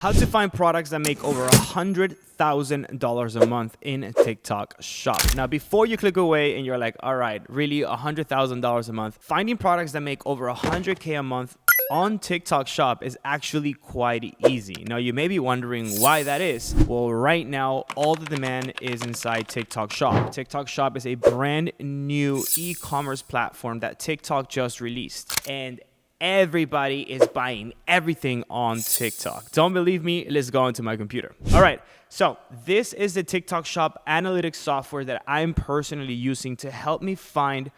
How to find products that make over $100,000 a month in TikTok Shop. Now, before you click away and you're like, all right, really $100,000 a month, finding products that make over 100K a month on TikTok Shop is actually quite easy. Now, you may be wondering why that is. Well, right now, all the demand is inside TikTok Shop. TikTok Shop is a brand new e-commerce platform that TikTok just released. And everybody is buying everything on TikTok. Don't believe me? Let's go into my computer. All right, so this is the TikTok Shop analytics software that I'm personally using to help me find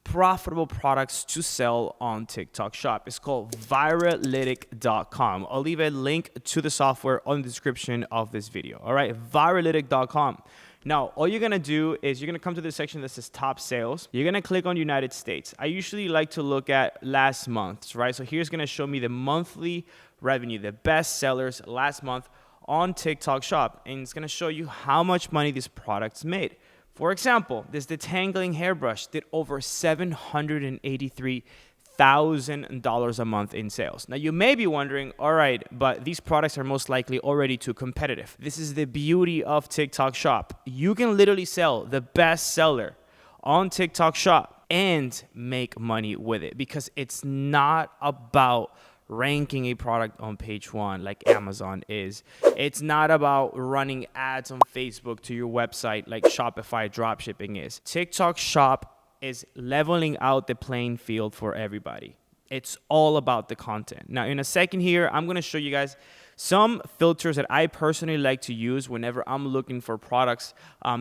profitable products to sell on TikTok Shop. It's called Viralytic.com. I'll leave a link to the software on the description of this video. All right, Viralytic.com. Now, all you're going to do is you're going to come to the section that says top sales. You're going to click on United States. I usually like to look at last month's, right? So here's going to show me the monthly revenue, the best sellers last month on TikTok Shop. And it's going to show you how much money these products made. For example, this detangling hairbrush did over $783,000 a month in sales. Now, you may be wondering, all right, but these products are most likely already too competitive. This is the beauty of TikTok Shop. You can literally sell the best seller on TikTok Shop and make money with it because it's not about ranking a product on page one like Amazon is. It's not about running ads on Facebook to your website like Shopify dropshipping is. TikTok Shop is leveling out the playing field for everybody. It's all about the content. Now, in a second here, I'm going to show you guys some filters that I personally like to use whenever I'm looking for products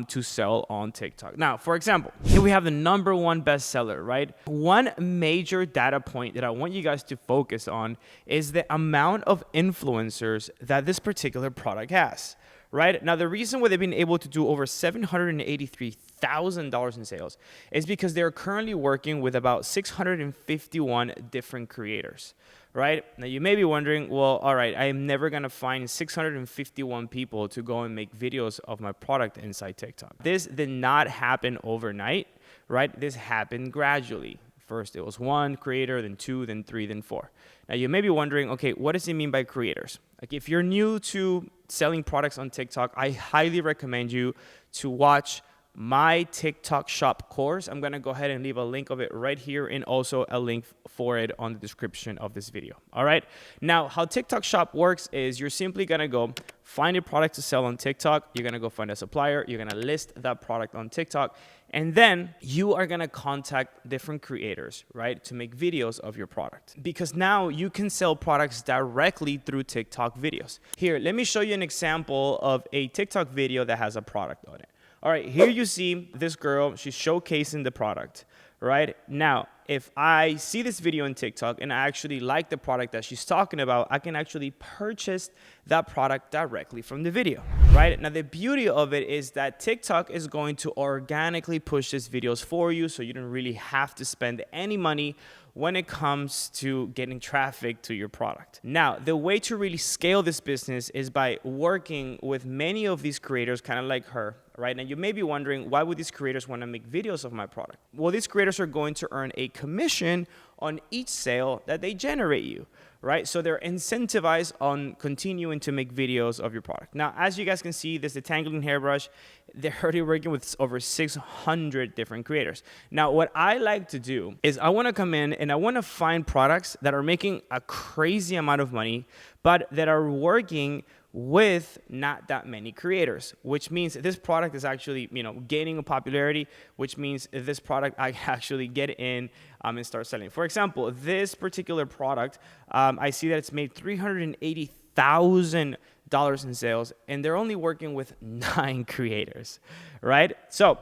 to sell on TikTok. Now, for example, here we have the #1 bestseller, right? One major data point that I want you guys to focus on is the amount of influencers that this particular product has. Right? Now, the reason why they've been able to do over $783,000 in sales is because they're currently working with about 651 different creators, right? Now, you may be wondering, well, all right, I am never going to find 651 people to go and make videos of my product inside TikTok. This did not happen overnight, right? This happened gradually. First, it was 1 creator, then 2, then 3, then 4. Now, you may be wondering, okay, what does it mean by creators? Like, if you're new to selling products on TikTok, I highly recommend you to watch my TikTok Shop course. I'm going to go ahead and leave a link of it right here and also a link for it on the description of this video. All right. Now, how TikTok Shop works is you're simply going to go find a product to sell on TikTok. You're going to go find a supplier. You're going to list that product on TikTok. And then you are going to contact different creators, right, to make videos of your product. Because now you can sell products directly through TikTok videos. Here, let me show you an example of a TikTok video that has a product on it. All right, here you see this girl, she's showcasing the product, right? Now, if I see this video on TikTok and I actually like the product that she's talking about, I can actually purchase that product directly from the video, right? Now, the beauty of it is that TikTok is going to organically push these videos for you, so you don't really have to spend any money when it comes to getting traffic to your product. Now, the way to really scale this business is by working with many of these creators, kind of like her, right? Now, you may be wondering, why would these creators want to make videos of my product? Well, these creators are going to earn a commission on each sale that they generate you, right? So they're incentivized on continuing to make videos of your product. Now, as you guys can see, this detangling hairbrush, they're already working with over 600 different creators. Now, what I like to do is I want to come in and I want to find products that are making a crazy amount of money, but that are working with not that many creators, which means this product is actually, gaining a popularity, which means this product I actually get in and start selling. For example, this particular product, I see that it's made $380,000 in sales, and they're only working with 9 creators, right? So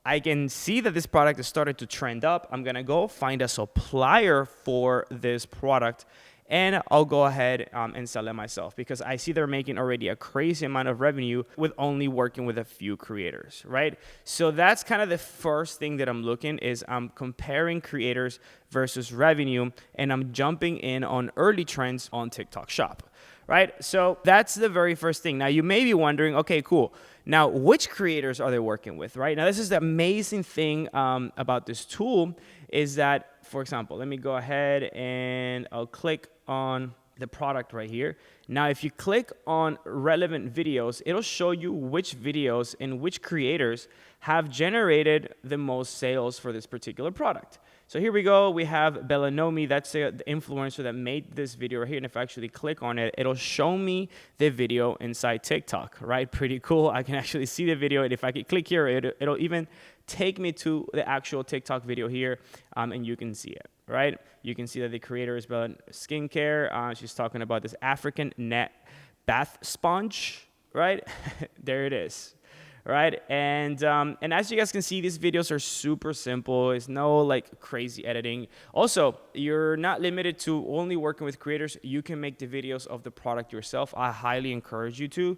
I can see that this product has started to trend up. I'm gonna go find a supplier for this product, and I'll go ahead and sell it myself because I see they're making already a crazy amount of revenue with only working with a few creators, right? So that's kind of the first thing that I'm looking is I'm comparing creators versus revenue, and I'm jumping in on early trends on TikTok Shop, right? So that's the very first thing. Now, you may be wondering, okay, cool. Now, which creators are they working with, right? Now, this is the amazing thing about this tool is that, for example, let me go ahead and I'll click on the product right here. Now, if you click on relevant videos, it'll show you which videos and which creators have generated the most sales for this particular product. So here we go. We have Belanomi. That's the influencer that made this video right here. And if I actually click on it, it'll show me the video inside TikTok, right? Pretty cool. I can actually see the video. And if I could click here, it'll even take me to the actual TikTok video here, and you can see it, right? You can see that the creator is Bella Skincare. She's talking about this African net bath sponge, right? There it is. Right, and as you guys can see, these videos are super simple. It's no like crazy editing. Also, you're not limited to only working with creators. You can make the videos of the product yourself. I highly encourage you to.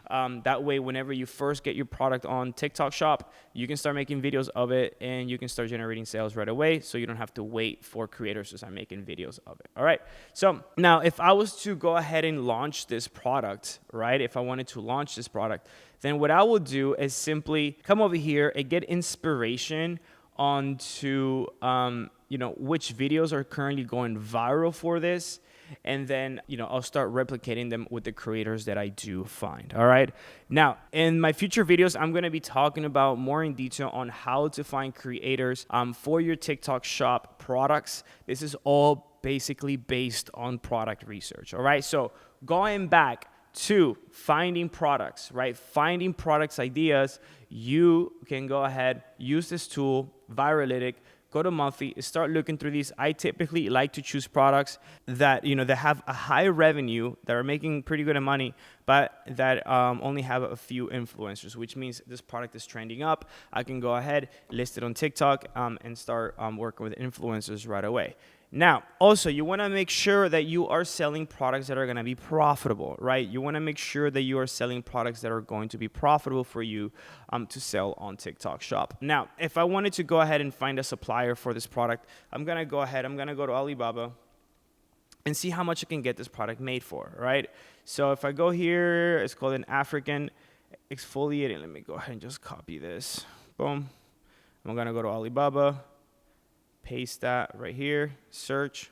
That way, whenever you first get your product on TikTok Shop, you can start making videos of it and you can start generating sales right away. So you don't have to wait for creators to start making videos of it. All right. So now if I was to go ahead and launch this product, right? If I wanted to launch this product, then what I will do is simply come over here and get inspiration onto, which videos are currently going viral for this. And then, I'll start replicating them with the creators that I do find. All right. Now, in my future videos, I'm going to be talking about more in detail on how to find creators for your TikTok Shop products. This is all basically based on product research. All right. So going back to finding products, right? Finding products ideas, you can go ahead, use this tool, Viralytic. Go to monthly, start looking through these. I typically like to choose products that, that have a high revenue, that are making pretty good money, but that only have a few influencers, which means this product is trending up. I can go ahead, list it on TikTok, and start working with influencers right away. Now, also, you want to make sure that you are selling products that are going to be profitable, right? You want to make sure that you are selling products that are going to be profitable for you to sell on TikTok Shop. Now, if I wanted to go ahead and find a supplier for this product, I'm going to go to Alibaba and see how much I can get this product made for, right? So if I go here, it's called an African exfoliating. Let me go ahead and just copy this. Boom. I'm going to go to Alibaba. Paste that right here, search,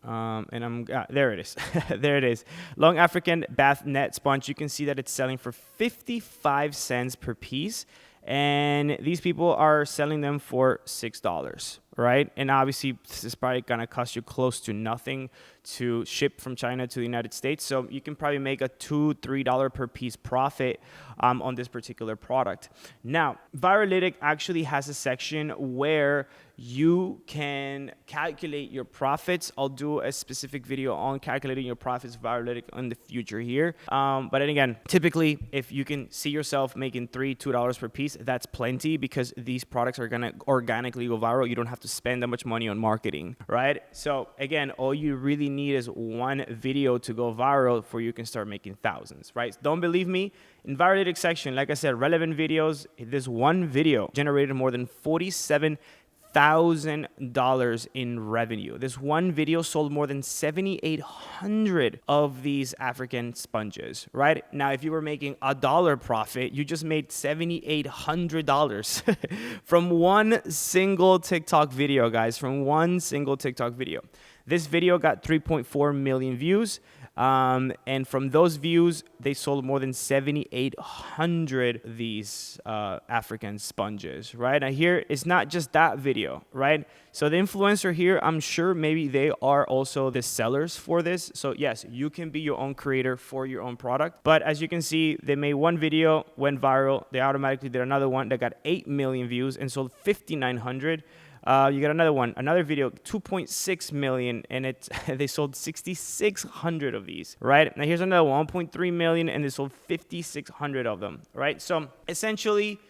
and there it is. There it is. Long African bath net sponge. You can see that it's selling for 55 cents per piece, and these people are selling them for $6, right? And obviously, this is probably gonna cost you close to nothing to ship from China to the United States. So you can probably make a $2-3 per piece profit on this particular product. Now, Viralytic actually has a section where you can calculate your profits. I'll do a specific video on calculating your profits Viralytic in the future here. But then again, typically, if you can see yourself making $2 per piece, that's plenty because these products are gonna organically go viral. You don't have to spend that much money on marketing, right? So again, all you really need is one video to go viral for you can start making thousands, right? Don't believe me? In Viralytic section, like I said, relevant videos, this one video generated more than $47,000 in revenue. This one video sold more than 7,800 of these African sponges, right? Now, if you were making $1 profit, you just made $7,800 from one single TikTok video, guys, from one single TikTok video. This video got 3.4 million views. And from those views, they sold more than 7,800 of these African sponges, right? Now here, it's not just that video, right? So the influencer here, I'm sure maybe they are also the sellers for this. So yes, you can be your own creator for your own product. But as you can see, they made one video, went viral. They automatically did another one that got 8 million views and sold 5,900. You got another video, 2.6 million, and they sold 6,600 of these, right? Now here's another 1.3 million, and they sold 5,600 of them, right? So essentially,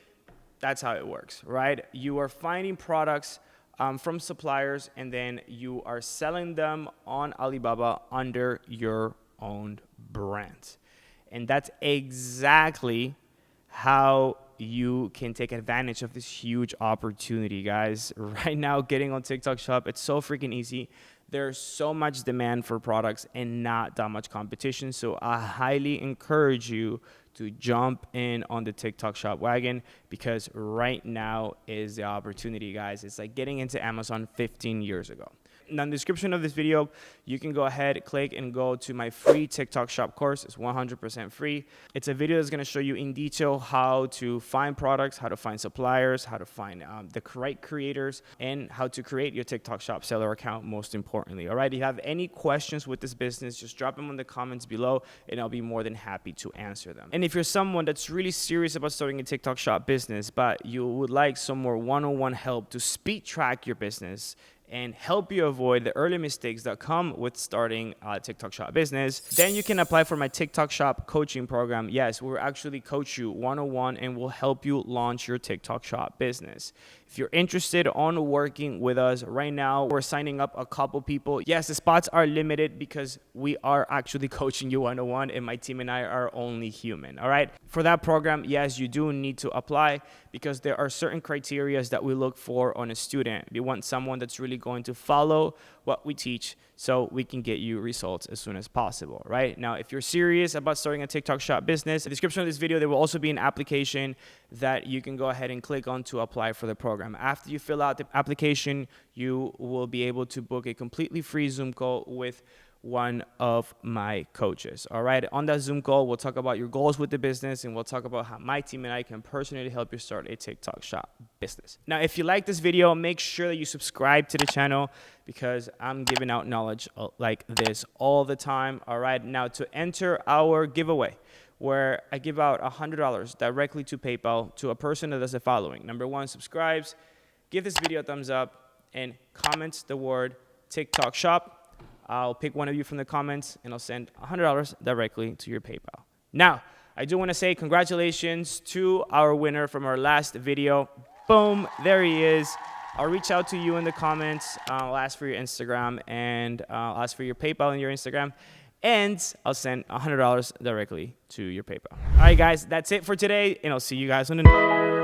that's how it works, right? You are finding products from suppliers, and then you are selling them on Alibaba under your own brand. And that's exactly how you can take advantage of this huge opportunity, guys. Right now, getting on TikTok Shop, it's so freaking easy. There's so much demand for products and not that much competition. So I highly encourage you to jump in on the TikTok Shop wagon because right now is the opportunity, guys. It's like getting into Amazon 15 years ago. Now, in the description of this video, you can go ahead, click, and go to my free TikTok shop course. It's 100% free. It's a video that's going to show you in detail how to find products, how to find suppliers, how to find the right creators, and how to create your TikTok shop seller account, most importantly. All right, if you have any questions with this business, just drop them in the comments below, and I'll be more than happy to answer them. And if you're someone that's really serious about starting a TikTok shop business, but you would like some more one-on-one help to speed track your business and help you avoid the early mistakes that come with starting a TikTok shop business, then you can apply for my TikTok shop coaching program. Yes, we'll actually coach you one-on-one and we'll help you launch your TikTok shop business. If you're interested on working with us right now, we're signing up a couple people. Yes, the spots are limited because we are actually coaching you one-on-one and my team and I are only human, all right? For that program, yes, you do need to apply because there are certain criteria that we look for on a student. We want someone that's really going to follow what we teach so we can get you results as soon as possible, right? Now, if you're serious about starting a TikTok shop business, in the description of this video, there will also be an application that you can go ahead and click on to apply for the program. After you fill out the application, you will be able to book a completely free Zoom call with one of my coaches. All right, on that Zoom call, we'll talk about your goals with the business and we'll talk about how my team and I can personally help you start a TikTok shop business. Now, if you like this video, make sure that you subscribe to the channel because I'm giving out knowledge like this all the time. All right, now to enter our giveaway, where I give out $100 directly to PayPal to a person that does the following. Number one, subscribes, give this video a thumbs up, and comments the word TikTok shop. I'll pick one of you from the comments, and I'll send $100 directly to your PayPal. Now, I do want to say congratulations to our winner from our last video. Boom, there he is. I'll reach out to you in the comments. I'll ask for your Instagram, and I'll ask for your PayPal and your Instagram, and I'll send $100 directly to your PayPal. All right, guys, that's it for today, and I'll see you guys on the next.